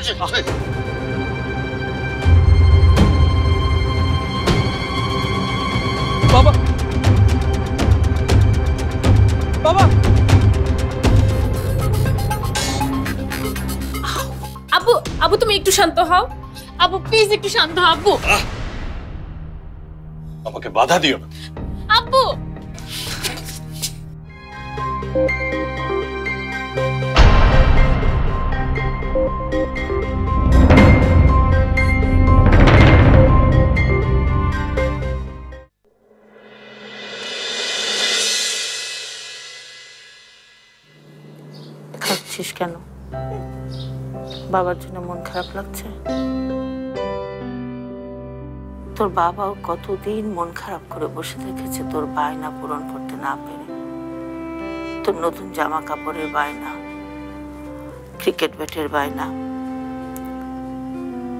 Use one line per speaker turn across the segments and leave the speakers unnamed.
গেছে।
বাবা বাবা
আব্বু আব্বু তুমি একটু শান্ত হও। আব্বু প্লিজ একটু শান্ত হও আব্বু।
আমাকে বাধা দিও না।
আব্বু
খাচ্ছিস কেন? বাবার জন্য মন খারাপ লাগছে? তোর বাবাও কতদিন মন খারাপ করে বসে থেকেছে তোর বায়না পূরণ করতে না পেরে। তোর নতুন জামা কাপড়ের বায়না, ক্রিকেট ব্যাটের বায়না।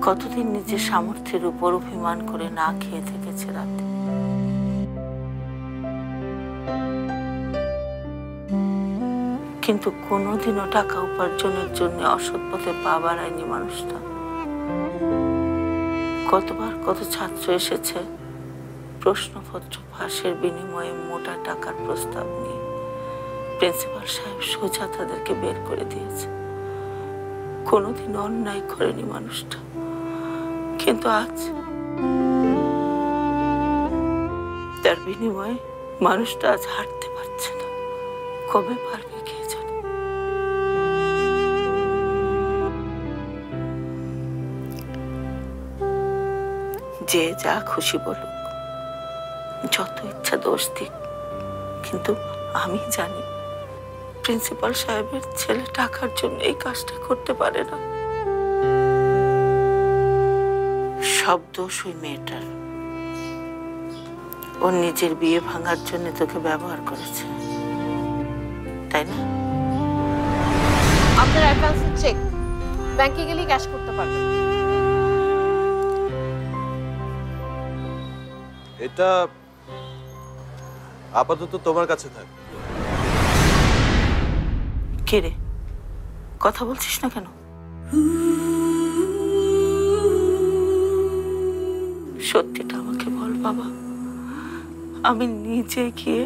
কতদিন নিজের সামর্থ্যের উপর অভিমান করে না খেয়ে থেকেছে রাতে। কিন্তু কোনোদিনও টাকা উপার্জনের জন্য অসৎ পথে পা বাড়ায়নি মানুষটা। কতবার কত ছাত্র এসেছে প্রশ্নপত্র ফাঁসের বিনিময়ে মোটা টাকার প্রস্তাব নিয়ে। প্রিন্সিপাল সাহেব সোজা তাদেরকে বের করে দিয়েছে। কোনোদিন অন্যায় করেনি মানুষটা, কিন্তু আজ তার বিনিময়ে মানুষটা আজ হাঁটতে পারছে না। কবে পারবে কে জানে। যে যা খুশি বলুক, যত ইচ্ছা দোষ দিক, কিন্তু আমি জানি প্রিন্সিপাল সাহেবের ছেলে টাকার জন্য এই কাজটা করতে পারে না। সব দোষ ওই মেয়েটার। ও নিজের বিয়ে ভাঙার জন্য তোকে ব্যবহার করেছে, তাই না?
আপনার অ্যাডভান্সের চেক ব্যাংকে গেলেই ক্যাশ করতে পারবেন।
এটা আপাতত তোমার কাছে থাক।
কে রে, কথা বলছিস না কেন? সত্যিটা আমাকে বল বাবা। আমি নিজে গিয়ে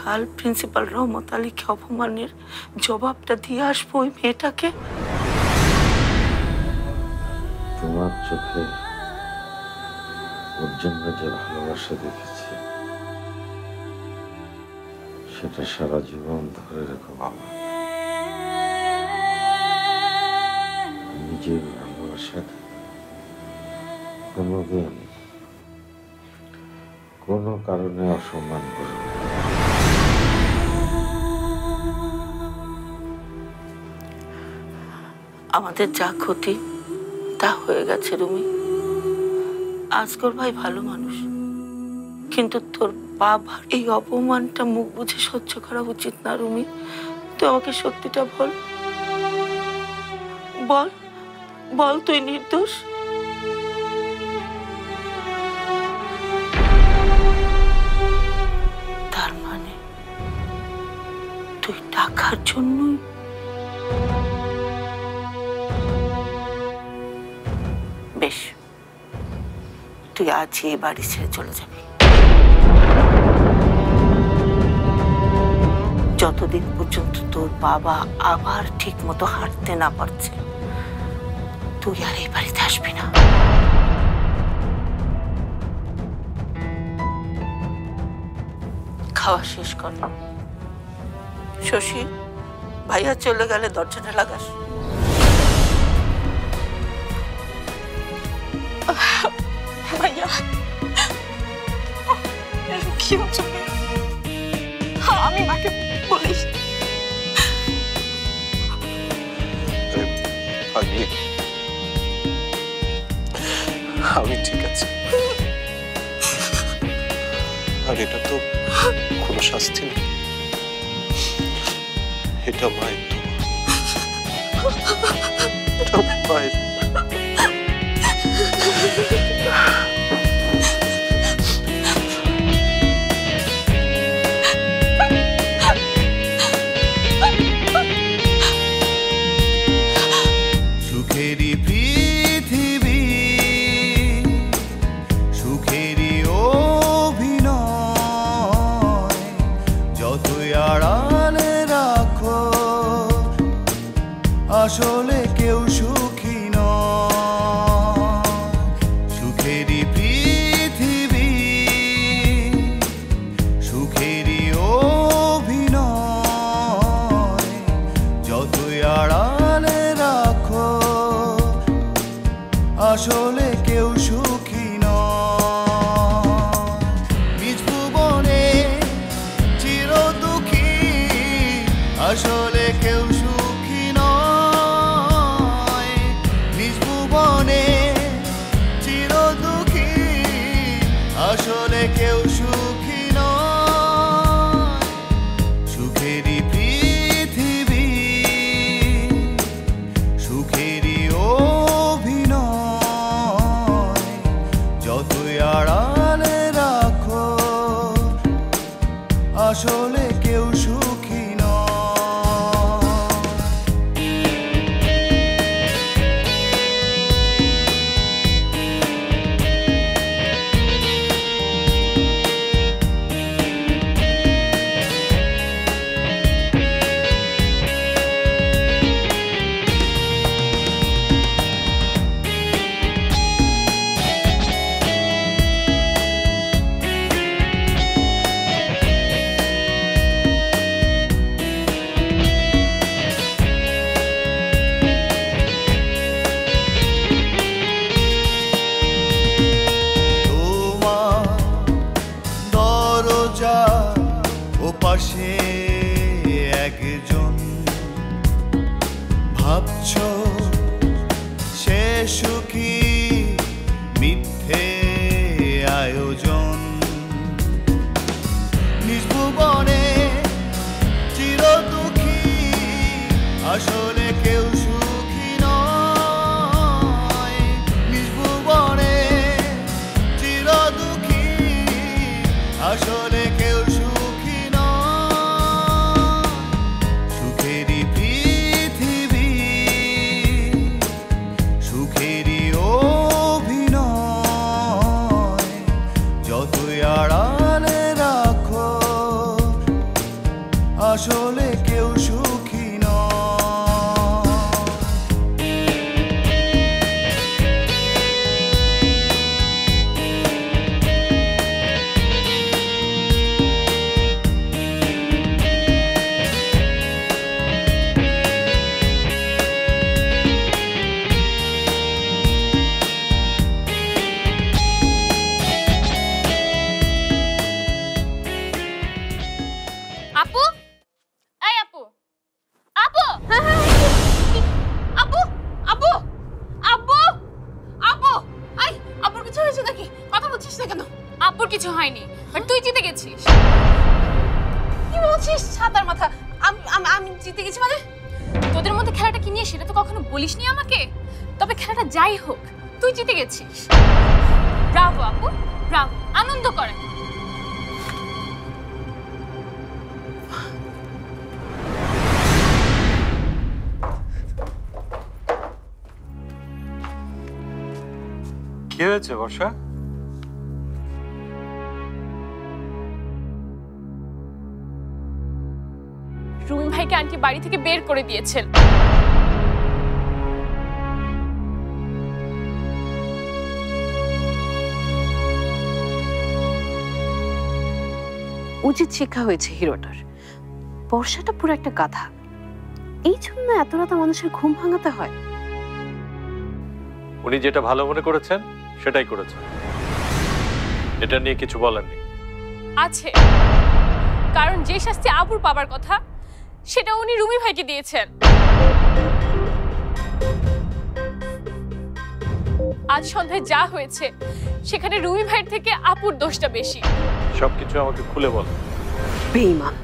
কাল প্রিন্সিপাল রহমত আলীকে অপমানের জবাবটা দিয়ে আসবো ওই মেয়েটাকে।
তোমার চোখে ওর জন্য যে ভালোবাসা দেখেছি সেটা সারা জীবন ধরে রেখো বাবা। নিজের ভালোবাসা কোনোদিন কোনো কারণে অসম্মান করো না।
আমাদের যা ক্ষতি তা হয়ে গেছে রুমি। আজগর ভাই ভালো মানুষ, কিন্তু তোর বাবার এই অপমানটা মুখ বুঝে সহ্য করা উচিত না রুমি। তুই আমাকে সত্যিটা বল, বল বল তুই নির্দোষ। তার মানে তুই টাকার জন্যই? বেশ, তুই আজই এই বাড়ি ছেড়ে চলে যাবি। যতদিন পর্যন্ত তোর বাবা আবার ঠিক মতো হাঁটতে না পারছে তুই আর এই বাড়িতে আসবি না। খাওয়া শেষ কর। শশী, ভাইয়া চলে গেলে দরজাটা লাগাস।
ভাইয়া কি হচ্ছে? আমি মাকে বলিস।
আমি ঠিক আছে। আর এটা তো কোনো শাস্তি নেই, এটা মায়ের তো মায়ের।
সুখেরই
কেউ সুখী নয়, নিজ ভুবনে চির দুঃখী, আসলে কেউ সুখী নয়, নিজ ভুবনে চির দুঃখী, আসলে কেউ সুখী নয়। সুখেরই পৃথিবী, সুখেরই অভিনয়, যতই আড়ালে রাখো আসলে কেউ সুখী নয়। পাশে একজন ভাবছো সে সুখী, মিথ্যে আয়োজন, নিজ ভুবনে চির দুঃখী, আসলে কেউ সুখী নয়, নিজ ভুবনে চির দুঃখী, আসলে কেউ সুখী নয়। সুখেরই পৃথিবী, সুখেরই অভিনয়, যতই আড়ালে রাখো আসলে কেউ সুখী নয়।
আপু, এই আপু, আপু, আপু, আপু, আপু, আপু, এই আপুর কিছু হয়েছে নাকি? কথা বলছিস না কেন? আপুর কিছু হয়নি, বাট তুই জিতে গেছিস। কি বলছিস ছাতার মাথা? আমি জিতে গেছি মানে? তোদের মধ্যে খেলাটা কি নিয়ে সেটা তো কখনো বলিসনি আমাকে। তবে খেলাটা যাই হোক, তুই জিতে গেছিস। ব্রাভো আপু, ব্রাভো, আনন্দ করে।
কি হয়েছে বর্ষা?
রুমি ভাইকে আন্টি বাড়ি থেকে বের করে দিয়েছেন।
উচিত শিক্ষা হয়েছে হিরোটার। বর্ষাটা পুরো একটা গাধা। এই জন্য এত রাতে মানুষের ঘুম ভাঙাতে হয়।
উনি যেটা ভালো মনে করেছেন সেটাই করেছেন, এটা নিয়ে কিছু বলার নেই।
আছে, কারণ যে শাস্তি আপুর পাবার কথা সেটা উনি রুমি ভাইকে দিয়েছেন। আজ সন্ধ্যায় যা হয়েছে সেখানে রুমি ভাইয়ের থেকে আপুর দোষটা বেশি।
সবকিছু আমাকে খুলে বল।
বেঈমান।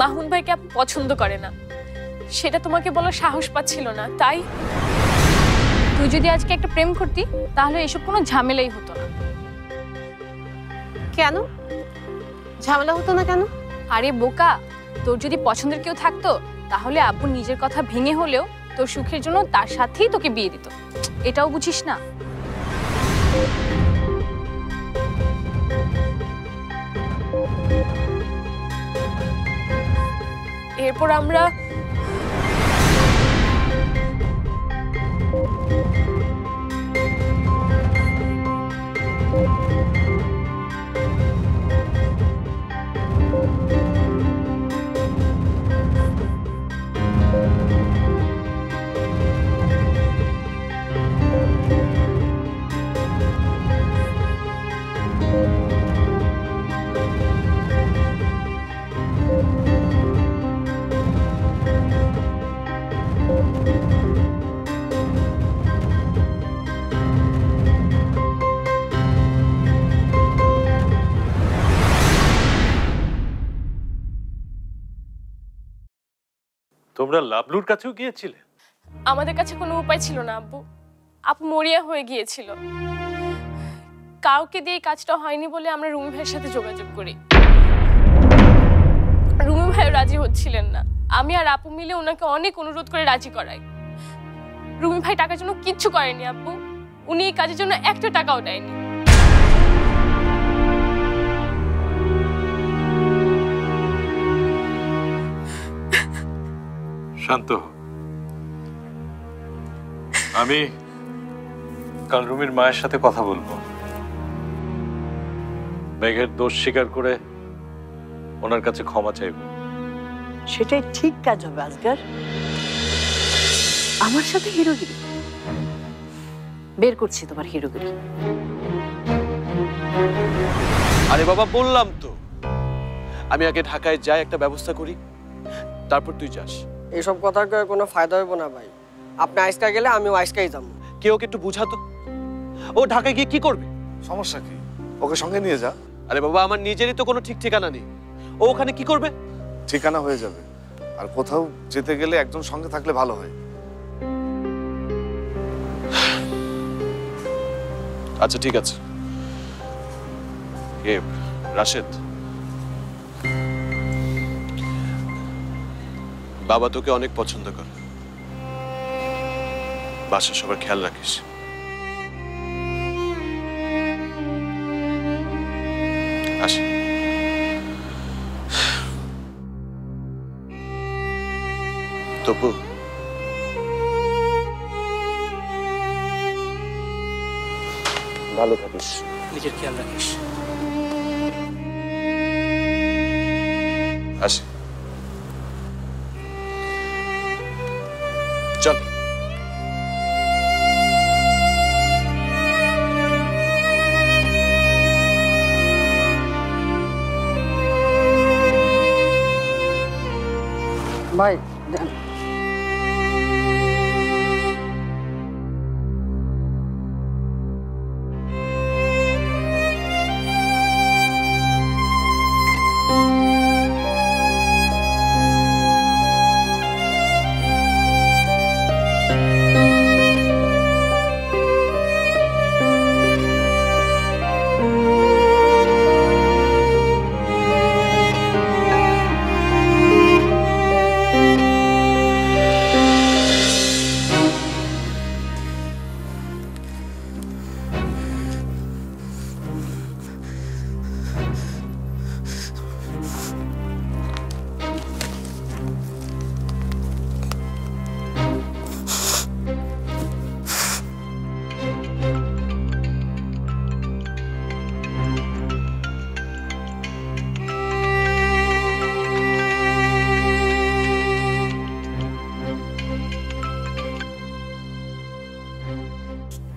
মাহুন ভাইকে আপু পছন্দ করে না, সেটা তোমাকে বলার সাহস পাচ্ছিল না। তাই তুই যদি আজকে একটা প্রেম করতি তাহলে এসব কোনো ঝামেলাই হতো না।
কেন ঝামেলা হতো না কেন?
আরে বোকা, তোর যদি পছন্দের কেউ থাকতো তাহলে আব্বু নিজের কথা ভেঙে হলেও তোর সুখের জন্য তার সাথেই তোকে বিয়ে দিত। এটাও বুঝিস না? এরপর আমরা
তোমরা লাবলুর কাছেও গিয়েছিলে?
আমাদের কাছে কোনো উপায় ছিল না আব্বু। আপু মরিয়া হয়ে গিয়েছিল। কাউকে দিয়ে কাজটা হয়নি বলে আমরা রুমি ভাইয়ের সাথে যোগাযোগ করি। রুমি ভাইও রাজি হচ্ছিলেন না। আমি আর আপু মিলে ওনাকে অনেক অনুরোধ করে রাজি করাই। রুমি ভাই টাকার জন্য কিচ্ছু করেনি আব্বু। উনি এই কাজের জন্য একটা টাকাও দেয়নি।
শান্ত হ। আমি কাল রুমির মায়ের সাথে কথা বলবো। মেঘের দোষ স্বীকার করে ওনার কাছে ক্ষমা চাইব।
সেটাই ঠিক কাজ হবে আজগার।
আমার সাথে হিরোগিরি? বের করছি তোমার হিরোগিরি।
আরে বাবা বললাম তো, আমি আগে ঢাকায় যাই, একটা ব্যবস্থা করি, তারপর তুই যাস।
এইসব কথা কোনো ফায়দা হইব না ভাই। আপনি আইসকা গেলে আমিও আইসকাই যাবো।
কেউ ওকে একটু বুঝাতো, ও ঢাকায় গিয়ে কি করবে?
সমস্যা কি? ওকে সঙ্গে নিয়ে যা।
আরে বাবা আমার নিজেরই তো কোনো ঠিক ঠিকানা নেই, ও ওখানে কি করবে?
ঠিকানা হয়ে যাবে। আর কোথাও যেতে গেলে একজন সঙ্গে থাকলে ভালো হয়।
আচ্ছা ঠিক আছে। রাশেদ, বাবা তোকে অনেক পছন্দ করে, বাসার সবার খেয়াল রাখিস। আসি। তপু, ভালো থাকিস,
নিজের খেয়াল রাখিস।
আসি। চল।
ভাই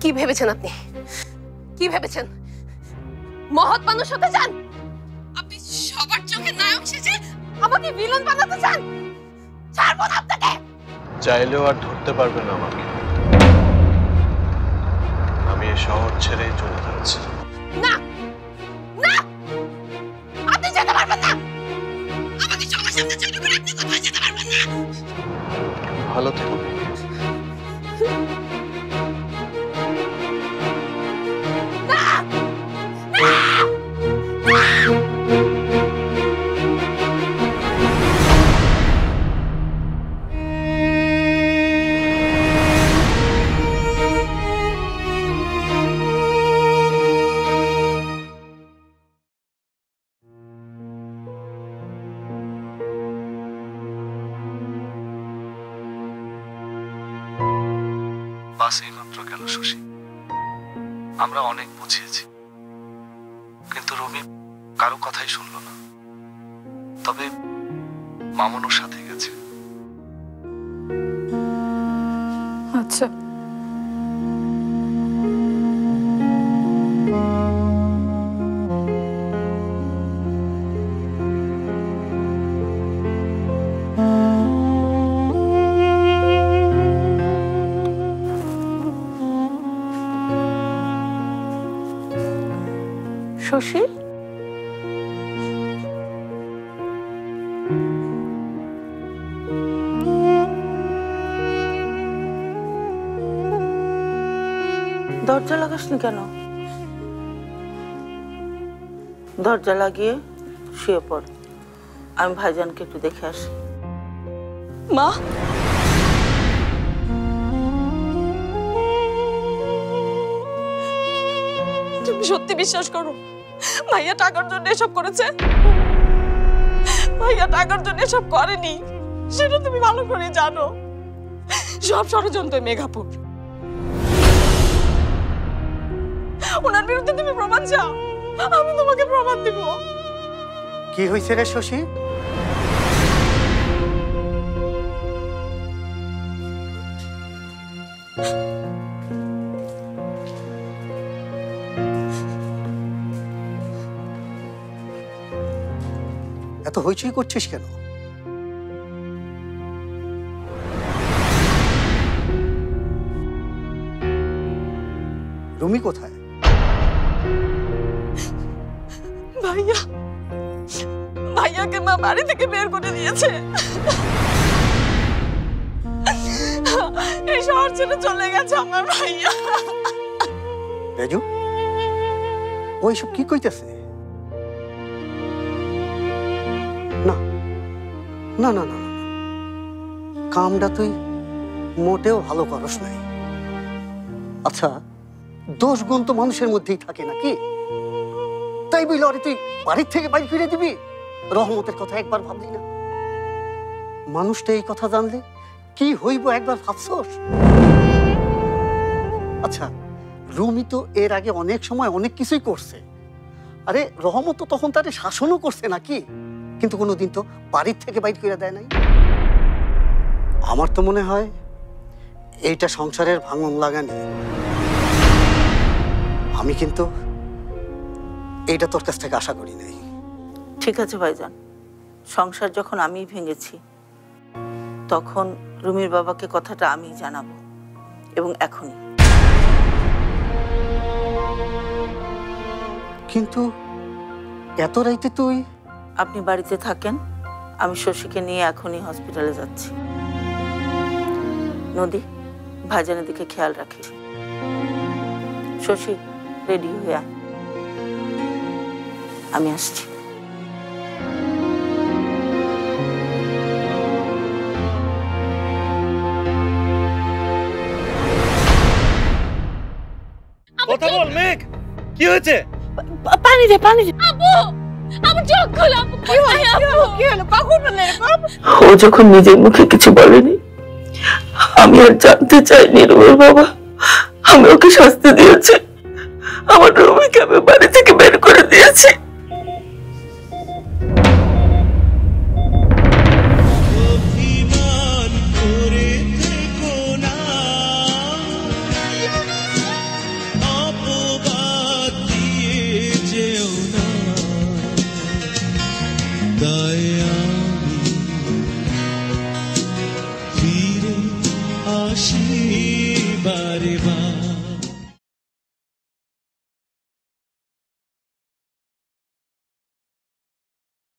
কি ভেবেছেন আপনি? কি ভেবেছেন মহৎ মানুষ হতে চান? আপনি সবার চোখে নায়ক সেজে আমাকে ভিলেন বানাতে চান? ছাড়বো না আপনাকে।
চাইলেও আর ধরতে পারবে না আমাকে। আমি এই শহর ছেড়েই চলে যাচ্ছি।
না না, আপনি যেতে পারবেন না। আমাকে সবার সামনে ছোট করে আপনি কোথাও যেতে পারবেন না।
ভালো থেকো।
বাস এইমাত্র গেল শশী। আমরা অনেক বুঝিয়েছি, কিন্তু রবি কারো কথাই শুনল না। তবে মামুনুর সাথে গেছে।
আচ্ছা
শশী,
দরজা লাগাসনি কেন? দরজা লাগিয়ে শুয়ে পড়, আমি ভাইজানকে একটু দেখে আসি।
মা, তুমি সত্যি বিশ্বাস করো ভাইয়া টাকার জন্য এসব করেছে? ভাইয়া টাকার জন্য এসব করেনি, সেটা তুমি ভালো করে জানো। সব ষড়যন্ত্র মেঘাপুর। ওনার বিরুদ্ধে তুমি প্রমাণ চাও, আমি তোমাকে প্রমাণ দিব।
কি হয়েছে রে শশী? এত হইচই করছিস কেন? রুমি কোথায়?
ভাইয়া, ভাইয়াকে মা বাড়ি থেকে বের করে দিয়েছে। এই শহর ছেড়ে চলে গেছে আমার ভাইয়া।
রাজু, ওই সব কি কইতেছে? না না না না, কামটা তুই মোটেও ভালো করস নাই। আচ্ছা, দোষ গুণ তো মানুষের মধ্যেই থাকে নাকি? তাই বইল আরে তুই বাড়ির থেকে বাড়ি ফিরে দিবি? রহমতের কথা একবার ভাবলি না? মানুষটা এই কথা জানলে কি হইব একবার ভাবছস? আচ্ছা, রুমি তো এর আগে অনেক সময় অনেক কিছুই করছে। আরে রহমত তো তখন তারে শাসনও করছে নাকি? কিন্তু কোনোদিন তো বাড়ির থেকে বাইর করে দেয় নাই। আমার তো মনে হয় এইটা সংসারের ভাঙন লাগানি। আমি কিন্তু এইটা তোর কাছ থেকে আশা করি নাই।
ঠিক আছে ভাইজান, সংসার যখন আমি ভেঙেছি তখন রুমির বাবাকে কথাটা আমি জানাবো, এবং এখনই।
কিন্তু এত রাইতে তুই?
আপনি বাড়িতে থাকেন, আমি শশীকে নিয়ে এখনই হসপিটালে যাচ্ছি। নদী, ভাইজানের দিকে খেয়াল রাখিস। শশী, রেডি হয়ে আয়, আমি আসছি।
কথা বল মেঘ, কি হয়েছে?
পানি দে, পানি দে। আব্বু, আমার চোখ খোলো। আব্বু কি হলো? আব্বু কি হলো? পাগল বলে
ও যখন নিজের মুখে কিছু বলেনি, আমি আর জানতে চাইনি রুমের বাবা। আমি ওকে শাস্তি দিয়েছি, আমার রুমিকে আমি বাড়ি থেকে বের করে দিয়েছি।